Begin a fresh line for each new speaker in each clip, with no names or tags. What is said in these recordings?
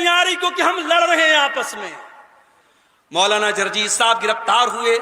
نہیں آ رہی کیونکہ ہم لڑ رہے ہیں آپس میں۔ مولانا جرجیت صاحب گرفتار ہوئے،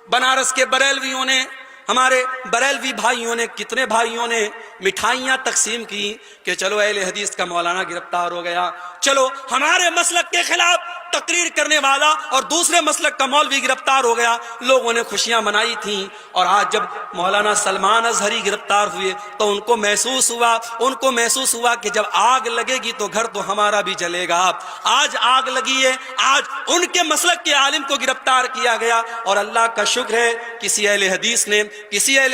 بنارس کے بریلویوں نے، ہمارے بریلوی بھائیوں نے، کتنے بھائیوں نے مٹھائیاں تقسیم کی کہ چلو اہل حدیث کا مولانا گرفتار ہو گیا، چلو ہمارے مسلک کے خلاف تقریر کرنے والا اور دوسرے مسلک کا مولوی گرفتار ہو گیا۔ لوگوں نے خوشیاں منائی تھیں، اور آج جب مولانا سلمان اظہری گرفتار ہوئے تو ان کو محسوس ہوا کہ جب آگ لگے گی تو گھر تو ہمارا بھی جلے گا۔ آج آگ لگی ہے، آج ان کے مسلک کے عالم کو گرفتار کیا گیا، اور اللہ کا شکر ہے کسی اہل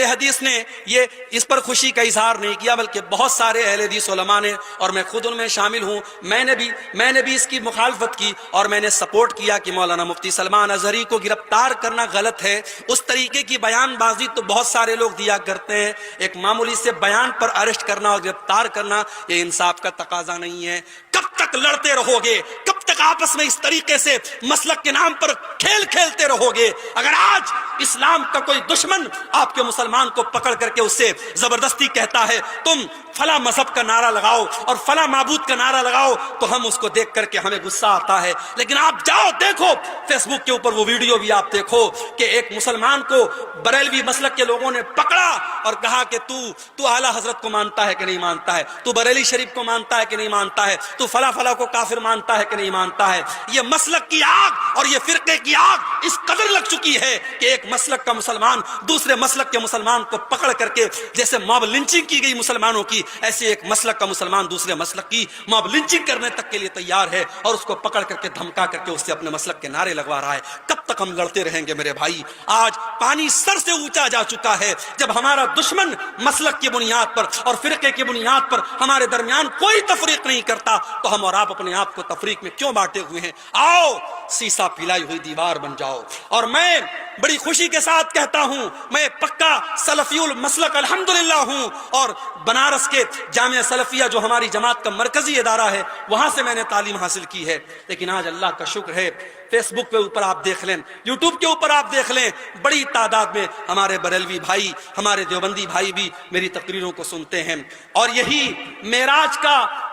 حدیث نے یہ اس پر خوشی کا اظہار نہیں کیا، بلکہ بہت سارے اہل حدیث علماء نے، اور میں خود ان میں شامل ہوں، میں نے بھی اس کی مخالفت کی اور میں نے سپورٹ کیا کہ مولانا مفتی سلمان اظہری کو گرفتار کرنا غلط ہے۔ اس طریقے کی بیان بازی تو بہت سارے لوگ دیا کرتے ہیں، ایک معمولی سے بیان پر اریسٹ کرنا اور گرفتار کرنا یہ انصاف کا تقاضا نہیں ہے۔ کب تک لڑتے رہو گے؟ کب تک آپس میں اس طریقے سے مسلک کے نام پر کھیل کھیلتے رہو گے؟ اگر آج اسلام کا کوئی دشمن آپ کے مسلمان کو پکڑ کر کے اس سے زبردستی کہتا ہے تم فلاں مذہب کا نعرہ لگاؤ اور فلاں معبود کا نعرہ لگاؤ، تو ہم اس کو دیکھ کر کے ہمیں غصہ آتا ہے، لیکن آپ جاؤ دیکھو فیس بک کے اوپر وہ ویڈیو بھی آپ دیکھو کہ ایک مسلمان کو بریلوی مسلک کے لوگوں نے پکڑا اور کہا کہ تو اعلیٰ حضرت کو مانتا ہے کہ نہیں مانتا ہے، تو بریلی شریف کو مانتا ہے کہ نہیں مانتا ہے، تو فلاں فلاں کو کافر مانتا ہے کہ نہیں مانتا ہے۔ یہ مسلک کی آگ اور یہ فرقے کی آگ اس قدر لگ چکی ہے کہ ایک مسلک کا مسلمان دوسرے مسلک کے مسلمان کو پکڑ کر کے، جیسے موب لنچنگ کی گئی مسلمانوں کی، ایسے ایک مسلک کا مسلمان دوسرے مسلک کی موب لنچنگ کرنے تک کے لیے تیار ہے، اور اس کو پکڑ کر کے دھمکا کر کے اس سے اپنے مسلک کے نعرے لگوا رہا ہے۔ کب تک ہم لڑتے رہیں گے میرے بھائی؟ آج پانی سر سے اونچا جا چکا ہے، جب ہمارا دشمن مسلک کی بنیاد پر اور فرقے کی بنیاد پر ہمارے درمیان کوئی تفریق نہیں کرتا، تو ہم اور آپ اپنے آپ کو تفریق میں کیوں بانٹے ہوئے ہیں؟ آؤ سیسا پلائی ہوئی دیوار بن جاؤ۔ اور میں بڑی خوشی کے ساتھ کہتا ہوں، میں پکا سلفی المسلک الحمدللہ ہوں، اور بنارس کے جامعہ سلفیہ جو ہماری جماعت کا مرکزی ادارہ ہے وہاں سے میں نے تعلیم حاصل کی ہے، لیکن آج اللہ کا شکر ہے فیس بک پہ اوپر آپ دیکھ لیں، یوٹیوب کے اوپر آپ دیکھ لیں، بڑی تعداد میں ہمارے بریلوی بھائی، ہمارے دیوبندی بھائی بھی میری تقریروں کو سنتے ہیں۔ اور یہی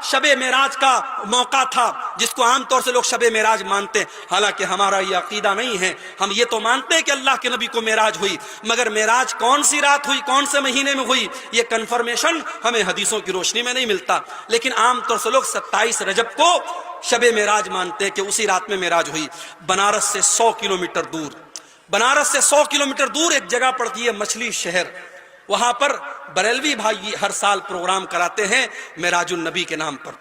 شب معراج کا موقع تھا، جس کو عام طور سے لوگ شب معراج مانتے ہیں، حالانکہ ہمارا یہ عقیدہ نہیں ہے۔ ہم یہ تو مانتے ہیں کہ اللہ کے نبی کو معراج ہوئی، مگر معراج کون سی رات ہوئی، کون سے مہینے میں ہوئی، یہ کنفرمیشن ہمیں حدیثوں کی روشنی میں نہیں ملتا۔ لیکن عام طور سے لوگ 27 رجب کو شب معراج مانتے ہیں کہ اسی رات میں معراج ہوئی۔ بنارس سے 100 کلومیٹر دور ایک جگہ پڑتی ہے مچھلی شہر، وہاں پر بریلوی بھائی ہر سال پروگرام کراتے ہیں معراج النبی کے نام پر۔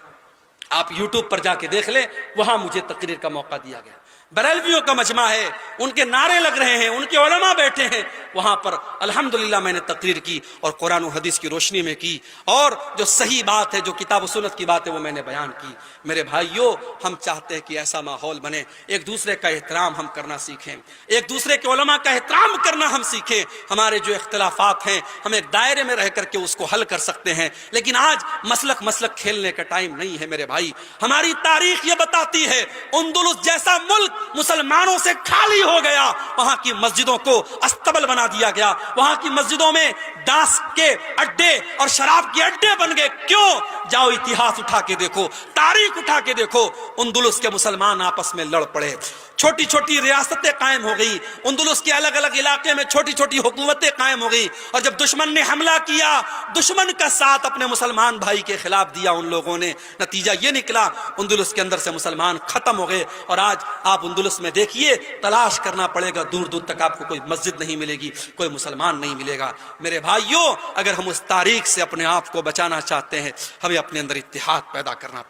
آپ یوٹیوب پر جا کے دیکھ لیں، وہاں مجھے تقریر کا موقع دیا گیا۔ بریلویوں کا مجمع ہے، ان کے نعرے لگ رہے ہیں، ان کے علماء بیٹھے ہیں، وہاں پر الحمدللہ میں نے تقریر کی اور قرآن و حدیث کی روشنی میں کی، اور جو صحیح بات ہے، جو کتاب و سنت کی بات ہے، وہ میں نے بیان کی۔ میرے بھائیوں، ہم چاہتے ہیں کہ ایسا ماحول بنے، ایک دوسرے کا احترام ہم کرنا سیکھیں، ایک دوسرے کے علماء کا احترام کرنا ہم سیکھیں۔ ہمارے جو اختلافات ہیں ہم ایک دائرے میں رہ کر کے اس کو حل کر سکتے ہیں، لیکن آج مسلک کھیلنے کا ٹائم نہیں ہے میرے بھائی۔ ہماری تاریخ یہ بتاتی ہے، اندلس جیسا ملک مسلمانوں سے خالی ہو گیا، وہاں کی مسجدوں کو استبل بنا دیا گیا، وہاں کی مسجدوں میں ڈانس کے اڈے اور شراب کے اڈے بن گئے۔ کیوں؟ جاؤ اتہاس اٹھا کے دیکھو، تاریخ اٹھا کے دیکھو، اندلس کے مسلمان آپس میں لڑ پڑے، چھوٹی چھوٹی ریاستیں قائم ہو گئی، اندلس کے الگ الگ علاقے میں چھوٹی چھوٹی حکومتیں قائم ہو گئی، اور جب دشمن نے حملہ کیا، دشمن کا ساتھ اپنے مسلمان بھائی کے خلاف دیا ان لوگوں نے، نتیجہ یہ نکلا اندلس کے اندر سے مسلمان ختم ہو گئے۔ اور آج آپ اندلس میں دیکھیے، تلاش کرنا پڑے گا، دور دور تک آپ کو کوئی مسجد نہیں ملے گی، کوئی مسلمان نہیں ملے گا۔ میرے بھائیوں، اگر ہم اس تاریخ سے اپنے آپ کو بچانا چاہتے ہیں، ہمیں اپنے اندر اتحاد پیدا کرنا پڑے گا۔